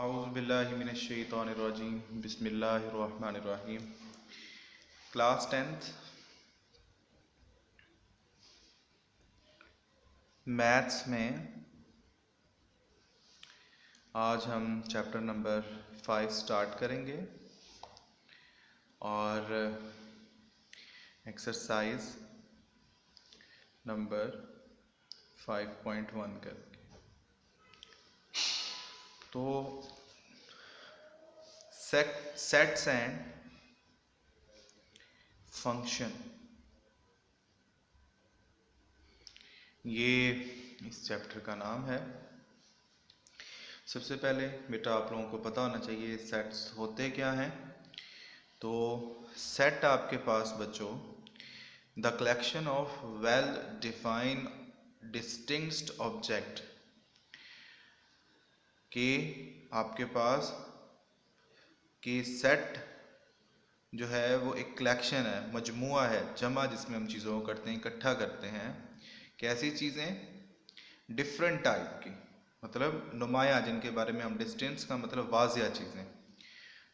औज़ुबिल्लाहिमिनश्शैतानिर्रजीम बिस्मिल्लाहिर्रहमानिर्रहीम। Class 10th maths में आज हम चैप्टर नंबर 5 स्टार्ट करेंगे और एक्सरसाइज नंबर 5.1 करेंगे। तो सेट्स एंड फंक्शन, ये इस चैप्टर का नाम है। सबसे पहले बेटा आप लोगों को पता होना चाहिए सेट्स होते क्या हैं। तो सेट आपके पास बच्चों the collection of well defined distinct object के आपके पास कि सेट जो है वो एक कलेक्शन है, मजमुआ है, जमा जिसमें हम चीज़ों को करते हैं, इकट्ठा करते हैं। कैसी चीज़ें? डिफरेंट टाइप की, मतलब नुमाया, जिनके बारे में हम डिस्टेंस का मतलब वाजिया चीज़ें,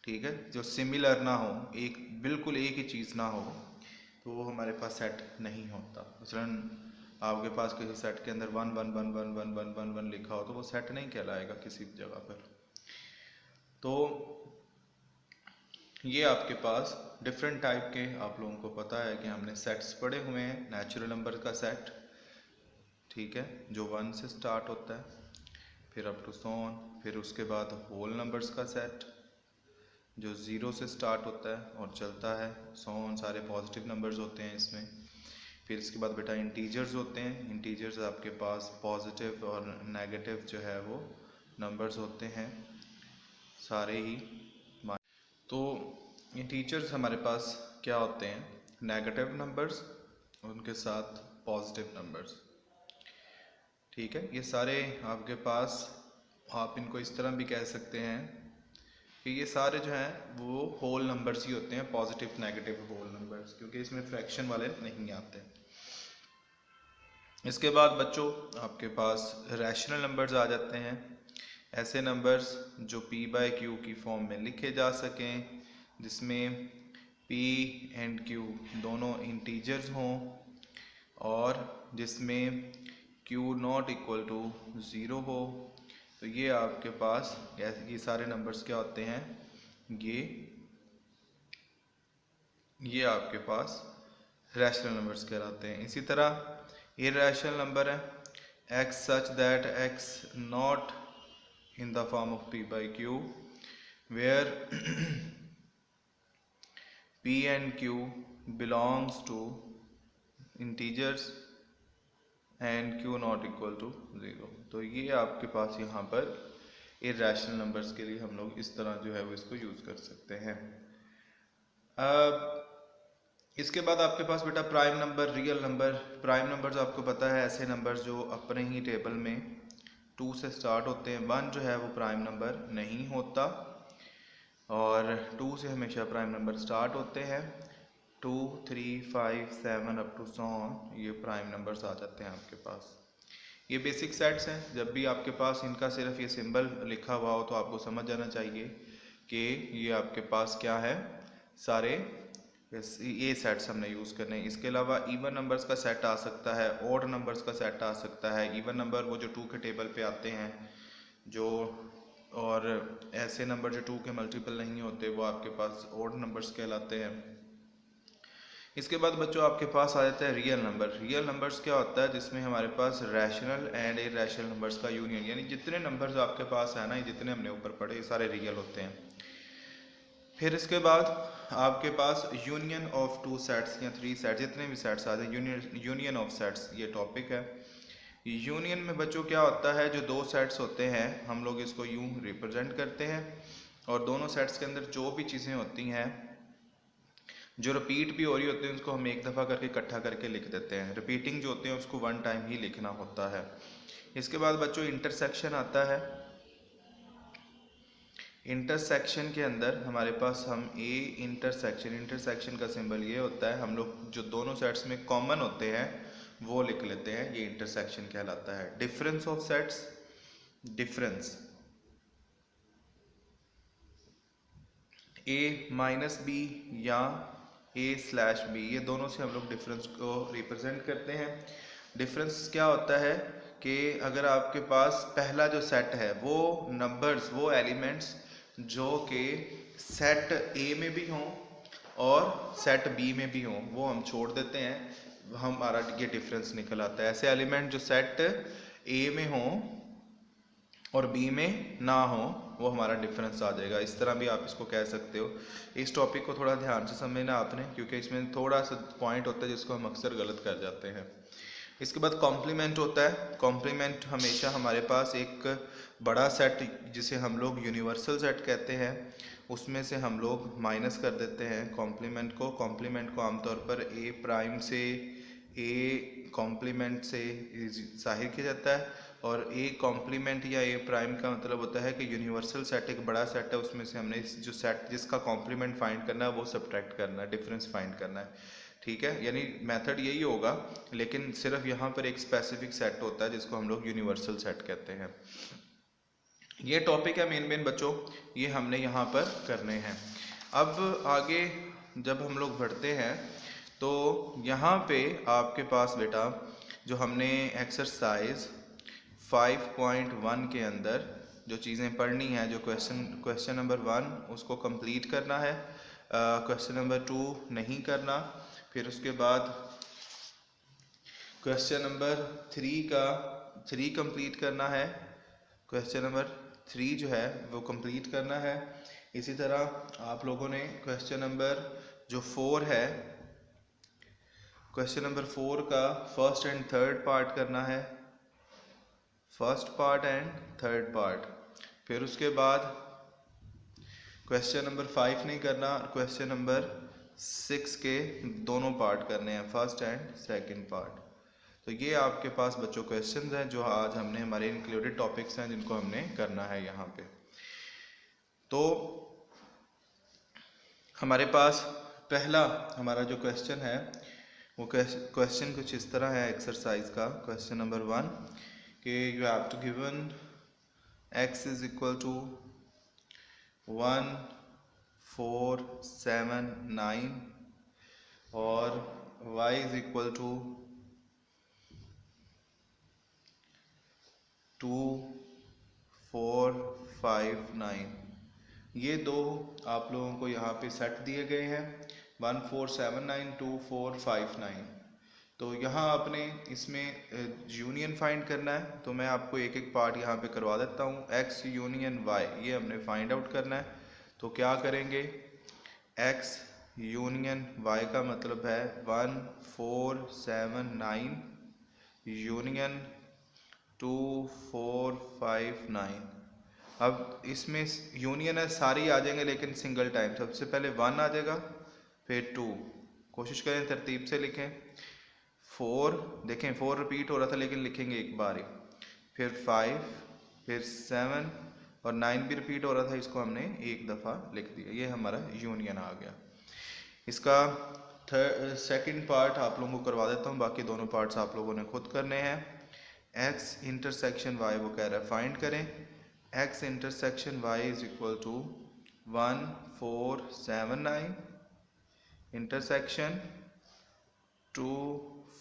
ठीक है, जो सिमिलर ना हो, एक बिल्कुल एक ही चीज़ ना हो, तो वो हमारे पास सेट नहीं होता। मसलन आपके पास किसी सेट के अंदर 1 1 1 1 1 1 1 1 लिखा हो तो वो सेट नहीं कहलाएगा किसी जगह पर। तो ये आपके पास डिफरेंट टाइप के, आप लोगों को पता है कि हमने सेट्स पढ़े हुए हैं। नेचुरल नंबर का सेट, ठीक है, जो 1 से स्टार्ट होता है, फिर अप टू सो ऑन, फिर उसके बाद होल नंबर्स का सेट जो 0 से स्टार्ट होता है और चलता है, सो ऑन, सारे पॉजिटिव नंबर्स होते हैं इसमें। फिर इसके बाद बेटा इंटीजर्स होते हैं। इंटीजर्स आपके पास पॉजिटिव और नेगेटिव जो है वो नंबर्स होते हैं सारे ही। तो इंटीजर्स हमारे पास क्या होते हैं? नेगेटिव नंबर्स, उनके साथ पॉजिटिव नंबर्स, ठीक है। ये सारे आपके पास, आप इनको इस तरह भी कह सकते हैं कि ये सारे जो हैं वो होल नंबर्स ही होते हैं, पॉजिटिव नेगेटिव होल नंबर्स, क्योंकि इसमें फ्रैक्शन वाले नहीं आते। इसके बाद बच्चों आपके पास रैशनल नंबर्स आ जाते हैं, ऐसे नंबर्स जो p/q की फॉर्म में लिखे जा सकें, जिसमें p एंड q दोनों इंटीजर्स हों और जिसमें q नॉट इक्वल टू 0 हो। तो ये आपके पास ये सारे नंबर्स क्या होते हैं? ये आपके पास रैशनल नंबर्स कहलाते हैं। इसी तरह इर्रेशनल नंबर है x such that x not in the form of p/q where p and q belongs to integers and q not equal to 0। तो ये आपके पास यहाँ पर इर्रेशनल नंबर्स के लिए हम लोग इस तरह जो है वो इसको यूज कर सकते हैं। अब इसके बाद आपके पास बेटा prime number, real number. Prime numbers आपको पता है ऐसे नंबर्स जो अपने ही टेबल में 2 से स्टार्ट होते हैं। 1 जो है वो प्राइम नंबर नहीं होता और 2 से हमेशा प्राइम नंबर स्टार्ट होते हैं। 2 3 5 7 अप टू सो ऑन, ये प्राइम नंबर्स आ जाते हैं आपके पास। ये बेसिक सेट्स हैं। जब भी आपके पास इनका सिर्फ ये सिंबल लिखा हुआ हो तो आपको समझ जाना चाहिए कि ये आपके पास क्या है, सारे ये सेट्स हमने यूज़ करने हैं। इसके अलावा इवन नंबर्स का सेट आ सकता है, ऑड नंबर्स का सेट आ सकता है। इवन नंबर वो जो 2 के टेबल पे आते हैं जो, और ऐसे नंबर जो 2 के मल्टीपल नहीं होते वो आपके पास ऑड नंबर्स कहलाते हैं। इसके बाद बच्चों आपके पास आ जाता है रियल नंबर। रियल नंबर्स क्या होता है? जिसमें हमारे पास रैशनल एंड इर्रेशनल नंबर्स का यूनियन, यानी जितने नंबर्स आपके पास है ना, ये जितने हमने ऊपर पढ़े, ये सारे रियल होते हैं। फिर इसके बाद आपके पास यूनियन ऑफ 2 सेट्स या 3 सेट्स, जितने भी सेट्स आ जाए, यूनियन ऑफ सेट्स ये टॉपिक है। यूनियन में बच्चों क्या होता है, जो 2 सेट्स होते हैं हम लोग इसको यूं रिप्रेजेंट करते हैं और दोनों सेट्स के अंदर जो भी चीज़ें होती हैं जो रिपीट भी हो रही होती है उसको हम एक दफ़ा करके इकट्ठा करके लिख देते हैं। रिपीटिंग जो होते हैं उसको 1 टाइम ही लिखना होता है। इसके बाद बच्चों इंटरसेक्शन आता है। इंटरसेक्शन के अंदर हमारे पास हम इंटरसेक्शन का सिंबल ये होता है, हम लोग जो दोनों सेट्स में कॉमन होते हैं वो लिख लेते हैं, ये इंटरसेक्शन कहलाता है। Difference of sets, difference A minus B या ए स्लैश बी, ये दोनों से हम लोग डिफरेंस को रिप्रेजेंट करते हैं। डिफरेंस क्या होता है कि अगर आपके पास पहला जो सेट है वो नंबर्स, वो एलिमेंट्स जो कि सेट ए में भी हों और सेट बी में भी हों, वो हम छोड़ देते हैं, हमारा ये डिफरेंस निकल आता है। ऐसे एलिमेंट जो सेट ए में हों और बी में ना हो, वो हमारा डिफरेंस आ जाएगा। इस तरह भी आप इसको कह सकते हो। इस टॉपिक को थोड़ा ध्यान से समझना आपने, क्योंकि इसमें थोड़ा सा पॉइंट होता है जिसको हम अक्सर गलत कर जाते हैं। इसके बाद कॉम्प्लीमेंट होता है। कॉम्प्लीमेंट हमेशा हमारे पास एक बड़ा सेट जिसे हम लोग यूनिवर्सल सेट कहते हैं, उसमें से हम लोग माइनस कर देते हैं कॉम्प्लीमेंट को। कॉम्प्लीमेंट को आमतौर पर ए प्राइम से, ए कॉम्प्लीमेंट से जाहिर किया जाता है, और ए कॉम्प्लीमेंट या ए प्राइम का मतलब होता है कि यूनिवर्सल सेट एक बड़ा सेट है, उसमें से हमने जो सेट जिसका कॉम्प्लीमेंट फाइंड करना है वो सब्ट्रैक्ट करना है, डिफरेंस फाइंड करना है। ठीक है, यानी मेथड यही होगा, लेकिन सिर्फ यहाँ पर एक स्पेसिफिक सेट होता है जिसको हम लोग यूनिवर्सल सेट कहते हैं। ये टॉपिक है मेन बच्चों, ये हमने यहाँ पर करने हैं। अब आगे जब हम लोग बढ़ते हैं तो यहाँ पे आपके पास बेटा जो हमने एक्सरसाइज 5.1 के अंदर जो चीज़ें पढ़नी है, जो क्वेश्चन नंबर 1 उसको कंप्लीट करना है, क्वेश्चन नंबर 2 नहीं करना। फिर उसके बाद क्वेश्चन नंबर 3 कंप्लीट करना है, क्वेश्चन नंबर 3 जो है वो कंप्लीट करना है। इसी तरह आप लोगों ने क्वेश्चन नंबर जो 4 है, क्वेश्चन नंबर 4 का फर्स्ट एंड थर्ड पार्ट करना है, first part and third part. फिर उसके बाद क्वेश्चन नंबर 5 नहीं करना, क्वेश्चन नंबर 6 के दोनों पार्ट करने हैं, फर्स्ट एंड सेकंड पार्ट। तो ये आपके पास बच्चों क्वेश्चंस हैं जो आज हमने, हमारे इंक्लूडेड टॉपिक्स हैं जिनको हमने करना है यहाँ पे। तो हमारे पास पहला हमारा जो क्वेश्चन है वो क्वेश्चन कुछ इस तरह है एक्सरसाइज का, क्वेश्चन नंबर 1 कि you have to given x is equal to 1 4 7 9 और y इज इक्वल टू 2 4 5 9। ये दो आप लोगों को यहाँ पे सेट दिए गए हैं 1 4 7 9 2 4 5 9। तो यहाँ आपने इसमें यूनियन फाइंड करना है, तो मैं आपको एक एक पार्ट यहाँ पे करवा देता हूँ। x यूनियन y ये हमने फाइंड आउट करना है। तो क्या करेंगे, x यूनियन y का मतलब है 1 4 7 9 यूनियन 2 4 5 9। अब इसमें यूनियन है, सारी आ जाएंगे लेकिन सिंगल टाइम। सबसे पहले 1 आ जाएगा, फिर 2, कोशिश करें तरतीब से लिखें। 4 देखें 4 रिपीट हो रहा था लेकिन लिखेंगे एक बार ही, फिर 5, फिर 7 और 9 भी रिपीट हो रहा था, इसको हमने एक दफ़ा लिख दिया। ये हमारा यूनियन आ गया। इसका सेकंड पार्ट आप लोगों को करवा देता हूँ, बाकी दोनों पार्ट्स आप लोगों ने खुद करने हैं। x इंटरसेक्शन y वो कह रहा है फाइंड करें। x intersection y is equal to 1 4 7 9 intersection 2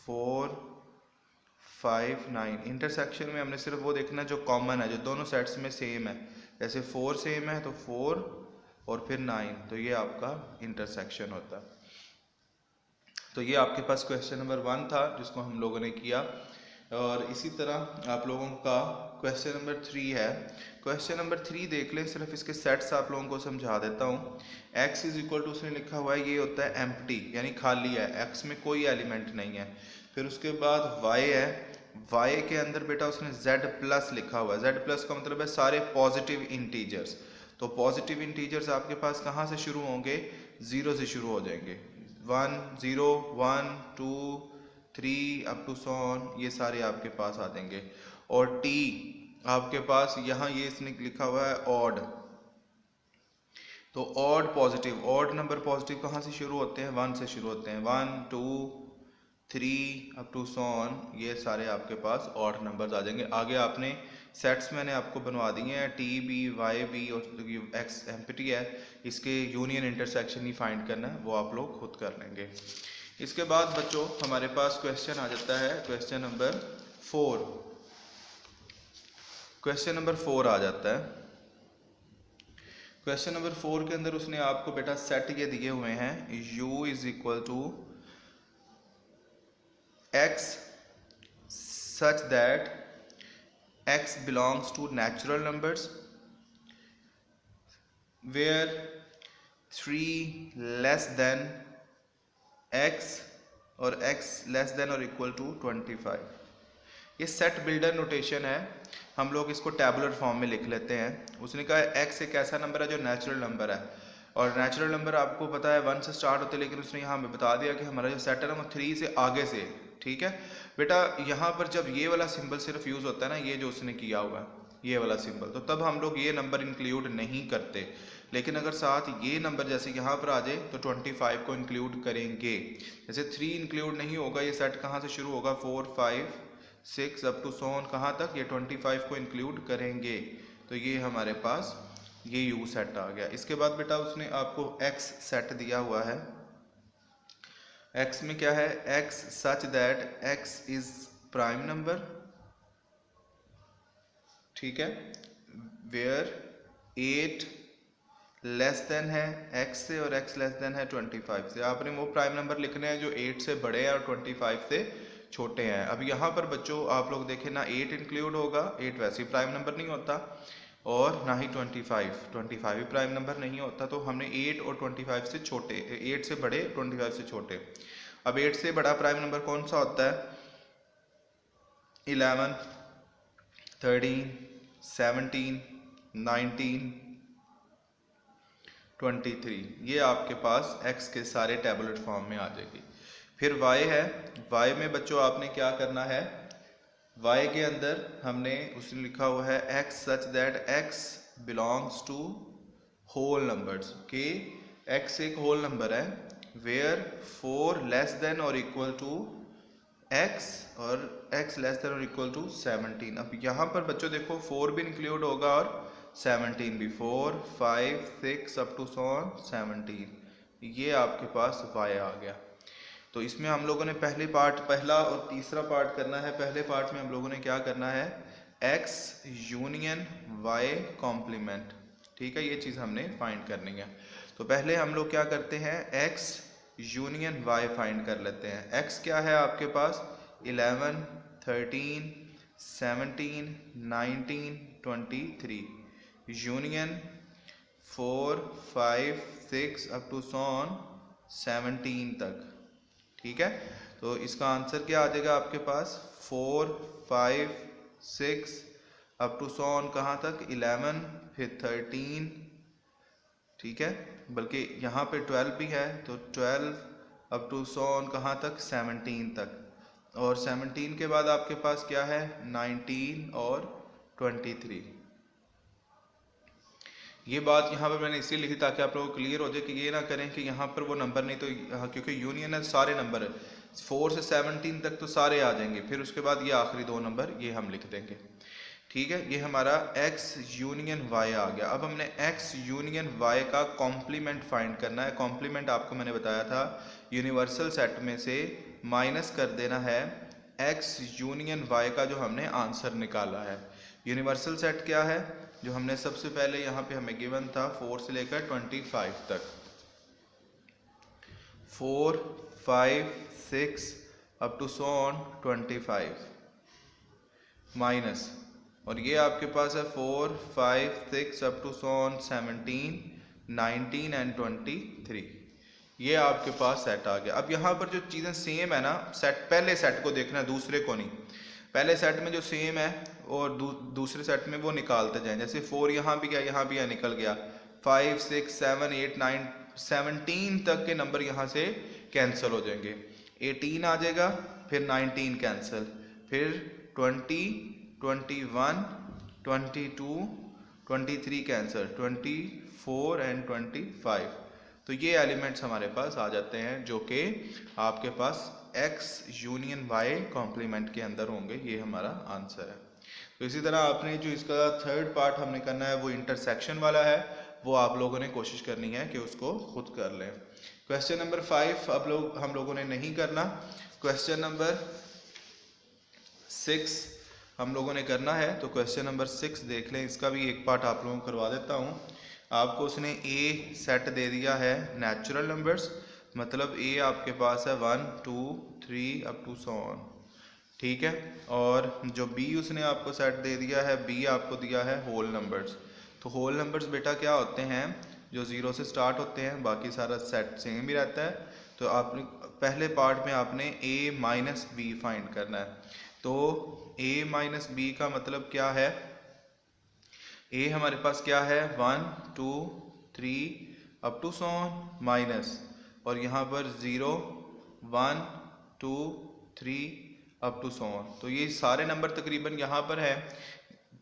4 5 9। Intersection में हमने सिर्फ वो देखना है जो कॉमन है, जो दोनों सेट्स में सेम है। जैसे 4 सेम है तो 4 और फिर 9, तो ये आपका इंटरसेक्शन होता है। तो ये आपके पास क्वेश्चन नंबर 1 था जिसको हम लोगों ने किया। और इसी तरह आप लोगों का क्वेश्चन नंबर 3 है। क्वेश्चन नंबर 3 देख लें, सिर्फ इसके सेट्स आप लोगों को समझा देता हूँ। x इज इक्वल टू उसने लिखा हुआ है, ये होता है एम्प्टी यानी खाली है, x में कोई एलिमेंट नहीं है। फिर उसके बाद y है, y के अंदर बेटा उसने z प्लस लिखा हुआ है। z प्लस का मतलब है सारे पॉजिटिव इंटीजर्स। तो पॉजिटिव इंटीजर्स आपके पास कहाँ से शुरू होंगे, 0 से शुरू हो जाएंगे। 1 0 1 2 3 अप टू सो ऑन, ये सारे आपके पास आ जाएंगे। और t आपके पास यहाँ ये इसने लिखा हुआ है ऑड, तो odd positive, odd number positive कहाँ से शुरू होते हैं, 1 से शुरू होते हैं। 1 2 3 अप टू सो ऑन, ये सारे आपके पास ऑड नंबर्स आ जाएंगे। आगे आपने सेट्स मैंने आपको बनवा दिए हैं, टी बी वाई बी और एक्स एम्प्टी है, इसके यूनियन इंटरसेक्शन ही फाइंड करना है, वो आप लोग खुद कर लेंगे। इसके बाद बच्चों हमारे पास क्वेश्चन आ जाता है क्वेश्चन नंबर 4। क्वेश्चन नंबर 4 आ जाता है। क्वेश्चन नंबर 4 के अंदर उसने आपको बेटा सेट ये दिए हुए हैं, u is equal to x such that x belongs to natural numbers where 3 less than x और x less than or equal to 25। ये सेट बिल्डर नोटेशन है, हम लोग इसको टैबुलर फॉर्म में लिख लेते हैं। उसने कहा x एक ऐसा नंबर है जो नेचुरल नंबर है, और नेचुरल नंबर आपको पता है 1 से स्टार्ट होते हैं, लेकिन उसने यहाँ पे बता दिया कि हमारा जो सेट है ना वो 3 से आगे से। ठीक है बेटा, यहाँ पर जब ये वाला सिंबल सिर्फ यूज होता है ना, ये जो उसने किया हुआ है ये वाला सिंबल, तो तब हम लोग ये नंबर इंक्लूड नहीं करते। लेकिन अगर साथ ये नंबर जैसे यहाँ पर आ जाए तो 25 को इंक्लूड करेंगे। जैसे 3 इंक्लूड नहीं होगा, ये सेट कहाँ से शुरू होगा, 4 5 6 अप टू सो ऑन, कहाँ तक, ये 25 को इंक्लूड करेंगे। तो ये हमारे पास ये यू सेट आ गया। इसके बाद बेटा उसने आपको एक्स सेट दिया हुआ है। एक्स में क्या है, x such that x is prime number, ठीक है, वेयर 8 लेस देन है x से और x लेस देन है 25 से। आपने वो प्राइम नंबर लिखने हैं जो 8 से बड़े हैं और 25 से छोटे हैं। अब यहाँ पर बच्चों आप लोग देखें ना, 8 इंक्लूड होगा, 8 वैसे ही प्राइम नंबर नहीं होता, और ना ही 25 भी प्राइम नंबर नहीं होता। तो हमने 8 और 25 से छोटे, 8 से बड़े 25 से छोटे। अब 8 से बड़ा प्राइम नंबर कौन सा होता है, 11 13 17 19 23। ये आपके पास x के सारे टैबुलेट फॉर्म में आ जाएगी। फिर y है, y में बच्चों आपने क्या करना है, y के अंदर हमने उसने लिखा हुआ है x such that x belongs to whole numbers, के x एक होल नंबर है, वेयर 4 लेस देन और इक्वल टू x और x लेस देन और इक्वल टू 17। अब यहाँ पर बच्चों देखो 4 भी इंक्लूड होगा और 17 भी, 4 5 6 अप टू 17। ये आपके पास y आ गया। तो इसमें हम लोगों ने पहला और तीसरा पार्ट करना है। पहले पार्ट में हम लोगों ने क्या करना है, x यूनियन y कॉम्प्लीमेंट, ठीक है, ये चीज़ हमने फाइंड करनी है। तो पहले हम लोग क्या करते हैं, x यूनियन y फाइंड कर लेते हैं। x क्या है आपके पास, 11 13 17 19 23, यूनियन 4 5 6 अप टू 17 तक, ठीक है। तो इसका आंसर क्या आ जाएगा आपके पास, 4 5 6 अप टू कहाँ तक, 11 फिर 13, ठीक है, बल्कि यहाँ पे 12 भी है, तो 12 अप टू कहाँ तक, 17 तक, और 17 के बाद आपके पास क्या है, 19 और 23। ये बात यहाँ पर मैंने इसलिए लिखी ताकि आप लोगों को क्लियर हो जाए कि ये ना करें कि यहाँ पर वो नंबर नहीं, तो क्योंकि यूनियन है सारे नंबर है, 4 से 17 तक तो सारे आ जाएंगे, फिर उसके बाद ये आखिरी 2 नंबर ये हम लिख देंगे, ठीक है। ये हमारा x यूनियन y आ गया। अब हमने x यूनियन y का कॉम्प्लीमेंट फाइंड करना है। कॉम्प्लीमेंट आपको मैंने बताया था यूनिवर्सल सेट में से माइनस कर देना है x यूनियन y का जो हमने आंसर निकाला है। यूनिवर्सल सेट क्या है, जो हमने सबसे पहले यहाँ पे हमें गिवन था 4 से लेकर 25 तक, 4 5 6 अप टू 25 माइनस, और ये आपके पास है 4 5 6 अप टू 17 19 एंड 23। ये आपके पास सेट आ गया। अब यहाँ पर जो चीज़ें सेम है ना, सेट पहले सेट को देखना है, दूसरे को नहीं। पहले सेट में जो सेम है और दूसरे सेट में वो निकालते जाएं। जैसे 4 यहाँ भी गया, यहाँ भी है, निकल गया, 5 6 7 8 9 17 तक के नंबर यहाँ से कैंसिल हो जाएंगे, 18 आ जाएगा, फिर 19 कैंसिल, फिर 20 21 22 23 कैंसिल, 24 एंड 25। तो ये एलिमेंट्स हमारे पास आ जाते हैं जो कि आपके पास x यूनियन y कॉम्प्लीमेंट के अंदर होंगे। ये हमारा आंसर है। तो इसी तरह आपने जो इसका थर्ड पार्ट हमने करना है वो इंटरसेक्शन वाला है, वो आप लोगों ने कोशिश करनी है कि उसको खुद कर लें। क्वेश्चन नंबर 5 हम लोगों ने नहीं करना। क्वेश्चन नंबर 6 हम लोगों ने करना है। तो क्वेश्चन नंबर 6 देख लें, इसका भी एक पार्ट आप लोगों को करवा देता हूँ। आपको उसने ए सेट दे दिया है नेचुरल नंबर्स, मतलब ए आपके पास है 1 2 3 अप टू सो ऑन, ठीक है। और जो बी उसने आपको सेट दे दिया है, बी आपको दिया है होल नंबर्स। तो होल नंबर्स बेटा क्या होते हैं, जो ज़ीरो से स्टार्ट होते हैं, बाकी सारा सेट सेम ही रहता है। तो आपने पहले पार्ट में आपने ए माइनस बी फाइंड करना है। तो ए माइनस बी का मतलब क्या है, ए हमारे पास क्या है 1 2 3 up to so on minus, और यहाँ पर 0 1 2 3 अप टू सो ऑन। तो ये सारे नंबर तकरीबन यहाँ पर है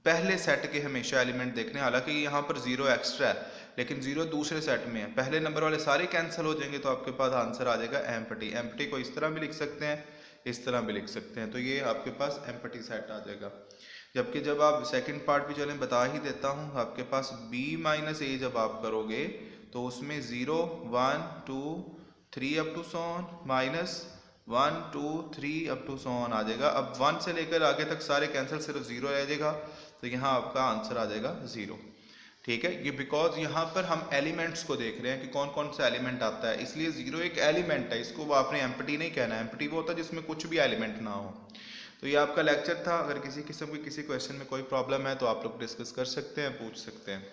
पहले सेट के हमेशा एलिमेंट देखने, हालांकि यहाँ पर 0 एक्स्ट्रा है लेकिन 0 दूसरे सेट में है, पहले नंबर वाले सारे कैंसिल हो जाएंगे तो आपके पास आंसर आ जाएगा एम्प्टी। एम्प्टी को इस तरह भी लिख सकते हैं, इस तरह भी लिख सकते हैं, तो ये आपके पास एम्प्टी सेट आ जाएगा। जबकि जब आप सेकंड पार्ट भी चलें बता ही देता हूँ, आपके पास b माइनस ए जब आप करोगे तो उसमें 0 1 2 3 up to so on minus 1 2 3 up to so on आ जाएगा। अब 1 से लेकर आगे तक सारे कैंसिल, सिर्फ 0 रह जाएगा, तो यहाँ आपका आंसर आ जाएगा 0, ठीक है। ये बिकॉज यहाँ पर हम एलिमेंट्स को देख रहे हैं कि कौन कौन सा एलिमेंट आता है, इसलिए 0 एक एलिमेंट है, इसको आपने एम्प्टी नहीं कहना। एम्प्टी वो होता है जिसमें कुछ भी एलिमेंट ना हो। तो ये आपका लेक्चर था। अगर किसी किस्म की किसी क्वेश्चन में कोई प्रॉब्लम है तो आप लोग डिस्कस कर सकते हैं, पूछ सकते हैं।